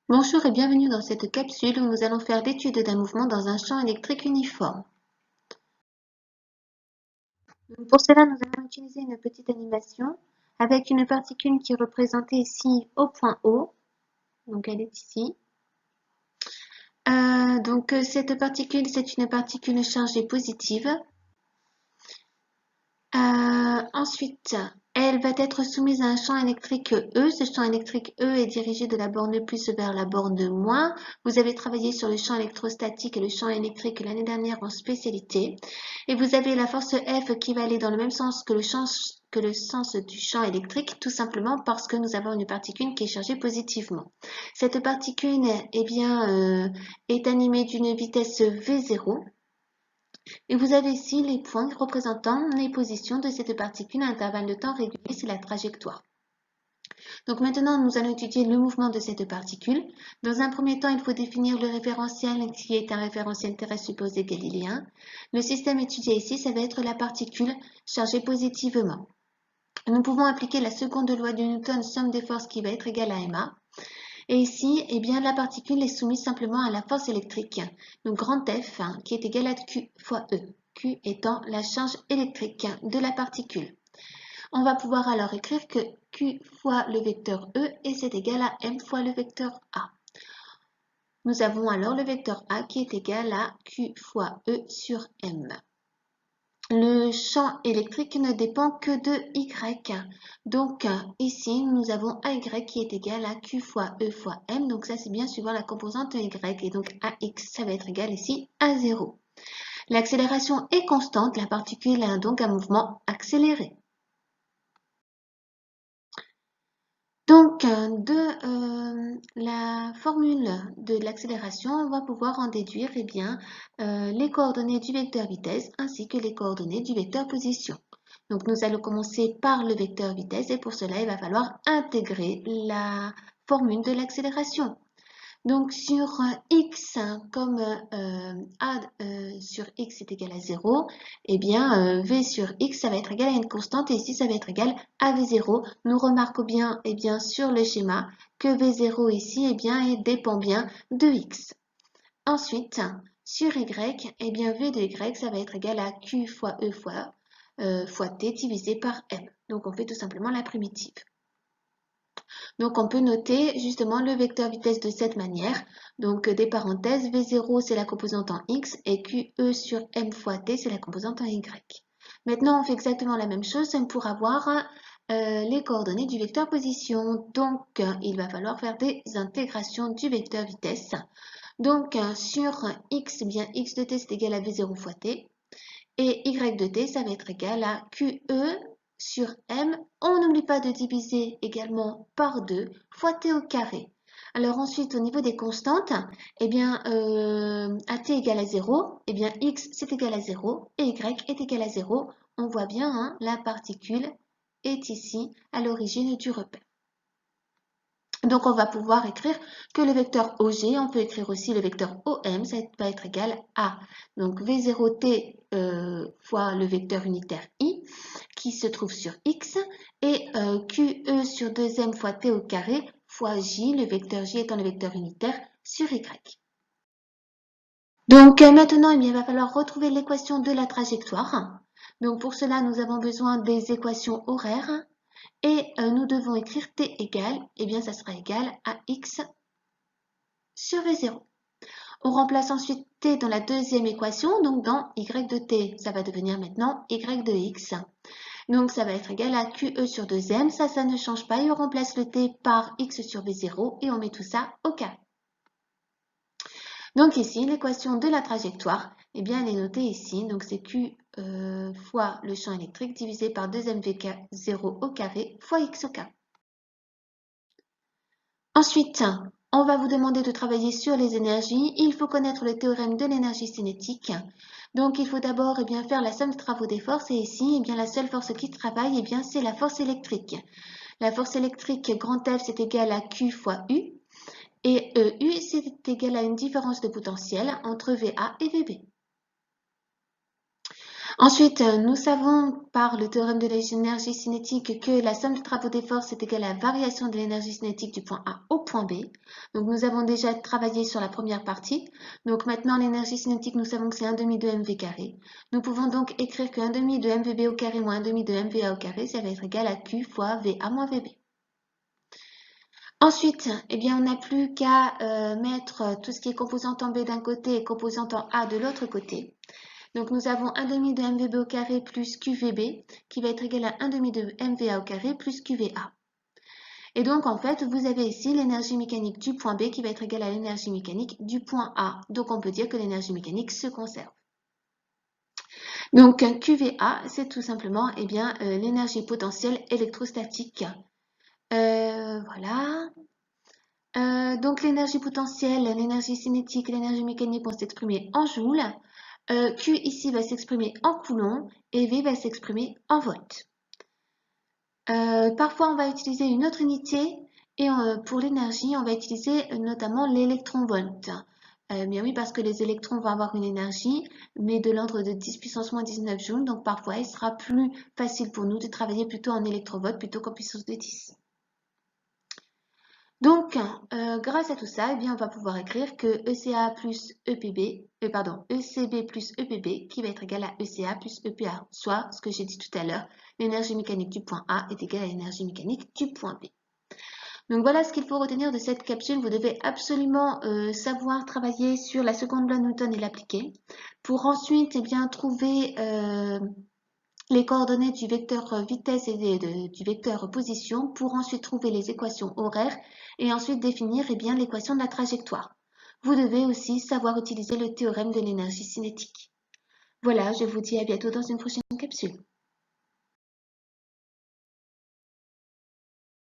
Bonjour et bienvenue dans cette capsule où nous allons faire l'étude d'un mouvement dans un champ électrique uniforme. Pour cela, nous allons utiliser une petite animation avec une particule qui est représentée ici au point O. Donc elle est ici. Cette particule, c'est une particule chargée positive. Ensuite, elle va être soumise à un champ électrique E. Ce champ électrique E est dirigé de la borne plus vers la borne moins. Vous avez travaillé sur le champ électrostatique et le champ électrique l'année dernière en spécialité. Et vous avez la force F qui va aller dans le même sens que le sens du champ électrique, tout simplement parce que nous avons une particule qui est chargée positivement. Cette particule est animée d'une vitesse V0. Et vous avez ici les points représentant les positions de cette particule à intervalle de temps régulier, c'est la trajectoire. Donc maintenant, nous allons étudier le mouvement de cette particule. Dans un premier temps, il faut définir le référentiel qui est un référentiel terrestre supposé galiléen. Le système étudié ici, ça va être la particule chargée positivement. Nous pouvons appliquer la seconde loi de Newton, somme des forces qui va être égale à ma. Et ici, eh bien, la particule est soumise simplement à la force électrique, donc grand F, qui est égal à Q fois E, Q étant la charge électrique de la particule. On va pouvoir alors écrire que Q fois le vecteur E et c'est égal à M fois le vecteur A. Nous avons alors le vecteur A qui est égal à Q fois E sur M. Le champ électrique ne dépend que de Y. Donc ici, nous avons AY qui est égal à Q fois E fois M. Donc ça, c'est bien suivant la composante Y. Et donc AX, ça va être égal ici à 0. L'accélération est constante. La particule a donc un mouvement accéléré. Donc, la formule de l'accélération, on va pouvoir en déduire les coordonnées du vecteur vitesse ainsi que les coordonnées du vecteur position. Donc, nous allons commencer par le vecteur vitesse et pour cela, il va falloir intégrer la formule de l'accélération. Donc sur x, comme a sur x est égal à 0, eh bien v sur x, ça va être égal à une constante et ici, ça va être égal à v0. Nous remarquons bien, sur le schéma que v0 ici, dépend bien de x. Ensuite, sur y, v de y, ça va être égal à q fois e fois t divisé par m. Donc on fait tout simplement la primitive. Donc, on peut noter justement le vecteur vitesse de cette manière. Donc, des parenthèses, V0, c'est la composante en X et QE sur M fois T, c'est la composante en Y. Maintenant, on fait exactement la même chose pour avoir les coordonnées du vecteur position. Donc, il va falloir faire des intégrations du vecteur vitesse. Donc, sur X, X de T, c'est égal à V0 fois T. Et Y de T, ça va être égal à QE sur M. On n'oublie pas de diviser également par 2 fois T au carré. Alors ensuite, au niveau des constantes, à T égale à 0, X c'est égal à 0 et Y est égal à 0. On voit bien, la particule est ici à l'origine du repère. Donc, on va pouvoir écrire que le vecteur OG, on peut écrire aussi le vecteur OM, ça va être égal à donc V0t fois le vecteur unitaire I qui se trouve sur X et QE sur 2m fois T au carré fois J, le vecteur J étant le vecteur unitaire, sur Y. Donc maintenant, il va falloir retrouver l'équation de la trajectoire. Donc pour cela, nous avons besoin des équations horaires. Et nous devons écrire t égale, ça sera égal à x sur v0. On remplace ensuite t dans la deuxième équation, donc dans y de t, ça va devenir maintenant y de x. Donc ça va être égal à QE sur 2m, ça ne change pas, et on remplace le t par x sur v0 et on met tout ça au carré. Donc ici, l'équation de la trajectoire, elle est notée ici, donc c'est Q fois le champ électrique divisé par 2mv0 au carré fois x au carré. Ensuite, on va vous demander de travailler sur les énergies. Il faut connaître le théorème de l'énergie cinétique. Donc, il faut d'abord faire la somme de travaux des forces. Et ici, la seule force qui travaille, c'est la force électrique. La force électrique, grand F, c'est égal à Q fois U. Et U, c'est égal à une différence de potentiel entre VA et VB. Ensuite, nous savons par le théorème de l'énergie cinétique que la somme de travaux des forces est égale à la variation de l'énergie cinétique du point A au point B. Donc nous avons déjà travaillé sur la première partie. Donc maintenant l'énergie cinétique, nous savons que c'est 1 demi de mv carré. Nous pouvons donc écrire que 1 demi de mvb au carré moins 1 demi de mva au carré, ça va être égal à Q fois Va moins Vb. Ensuite, eh bien, on n'a plus qu'à mettre tout ce qui est composante en B d'un côté et composante en A de l'autre côté. Donc nous avons 1 demi de mvb au carré plus qvb qui va être égal à 1 demi de mva au carré plus qva. Et donc en fait, vous avez ici l'énergie mécanique du point B qui va être égale à l'énergie mécanique du point A. Donc on peut dire que l'énergie mécanique se conserve. Donc QVA, c'est tout simplement l'énergie potentielle électrostatique. Voilà. Donc l'énergie potentielle, l'énergie cinétique, l'énergie mécanique vont s'exprimer en joules. Q ici va s'exprimer en coulomb et V va s'exprimer en volts. Parfois, on va utiliser une autre unité et pour l'énergie, on va utiliser notamment l'électron-volt. Bien oui, parce que les électrons vont avoir une énergie, mais de l'ordre de 10 puissance moins 19 joules. Donc parfois, il sera plus facile pour nous de travailler plutôt en électrovolt plutôt qu'en puissance de 10. Donc, grâce à tout ça, eh bien, on va pouvoir écrire que ECA plus ECB plus EPB qui va être égal à ECA plus EPA, soit ce que j'ai dit tout à l'heure, l'énergie mécanique du point A est égale à l'énergie mécanique du point B. Donc voilà ce qu'il faut retenir de cette capsule. Vous devez absolument savoir travailler sur la seconde loi de Newton et l'appliquer pour ensuite trouver les coordonnées du vecteur vitesse et du vecteur position pour ensuite trouver les équations horaires et ensuite définir l'équation de la trajectoire. Vous devez aussi savoir utiliser le théorème de l'énergie cinétique. Voilà, je vous dis à bientôt dans une prochaine capsule.